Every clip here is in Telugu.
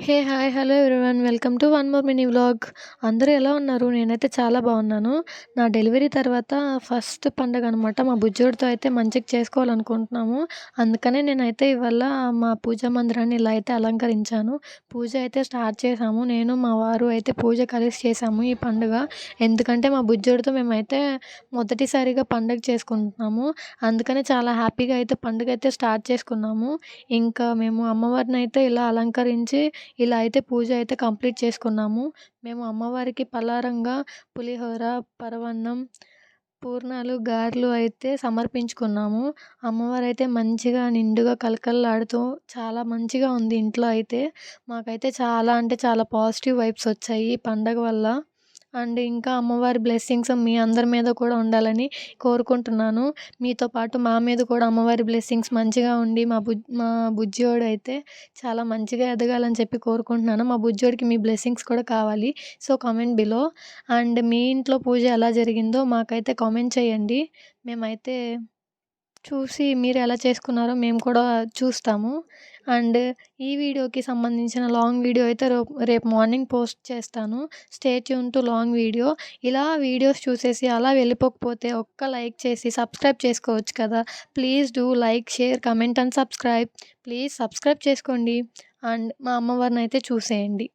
Hi! Hello everyone. Welcome to one more mini vlog. అందరూ ఎలా ఉన్నారు? నేనైతే చాలా బాగున్నాను. నా డెలివరీ తర్వాత ఫస్ట్ పండగనమాట. మా బుజ్జోడితో అయితే మంచిగా చేసుకోవాలనుకుంటున్నాము. అందుకనే నేనైతే ఇవాళ మా పూజా మందిరాన్ని ఇలా అయితే అలంకరించాను. పూజ అయితే స్టార్ట్ చేశాము. నేను, మా వారు అయితే పూజ కలిసి చేశాము ఈ పండుగ. ఎందుకంటే మా బుజ్జోడితో మేమైతే మొదటిసారిగా పండగ చేసుకుంటున్నాము. అందుకనే చాలా హ్యాపీగా అయితే పండుగైతే స్టార్ట్ చేసుకున్నాము. ఇంకా మేము అమ్మవారినైతే ఇలా అలంకరించి ఇలా అయితే పూజ అయితే కంప్లీట్ చేసుకున్నాము. మేము అమ్మవారికి పలారంగా పులిహోర, పరమాన్నం, పూర్ణాలు, గారెలు అయితే సమర్పించుకున్నాము. అమ్మవారైతే మంచిగా నిండుగా కళకళలాడుతూ చాలా మంచిగా ఉంది ఇంట్లో అయితే. మాకైతే చాలా అంటే చాలా పాజిటివ్ వైబ్స్ వచ్చాయి ఈ పండగ వల్ల. అండ్ ఇంకా అమ్మవారి బ్లెస్సింగ్స్ మీ అందరి మీద కూడా ఉండాలని కోరుకుంటున్నాను. మీతో పాటు మా మీద కూడా అమ్మవారి బ్లెస్సింగ్స్ మంచిగా ఉండి మా బుజ్జియోడైతే చాలా మంచిగా ఎదగాలని చెప్పి కోరుకుంటున్నాను. మా బుజ్జోడికి మీ బ్లెస్సింగ్స్ కూడా కావాలి. So, comment below. అండ్ మీ ఇంట్లో పూజ ఎలా జరిగిందో మాకైతే కామెంట్ చేయండి. మేమైతే చూసి మీరు ఎలా చేసుకున్నారో మేము కూడా చూస్తాము. అండ్ ఈ వీడియోకి సంబంధించిన లాంగ్ వీడియో అయితే రేపు మార్నింగ్ పోస్ట్ చేస్తాను. Stay tune to long video. ఇలా వీడియోస్ చూసేసి అలా వెళ్ళిపోకపోతే ఒక్క లైక్ చేసి సబ్స్క్రైబ్ చేసుకోవచ్చు కదా! Please do like, share, comment and subscribe. Please subscribe చేసుకోండి. అండ్ మా అమ్మవారినైతే చూసేయండి.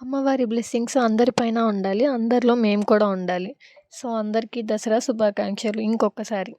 అమ్మవారి బ్లెస్సింగ్స్ అందరిపైన ఉండాలి. అందరిలో మేము కూడా ఉండాలి. సో, అందరికీ దసరా శుభాకాంక్షలు ఇంకొకసారి.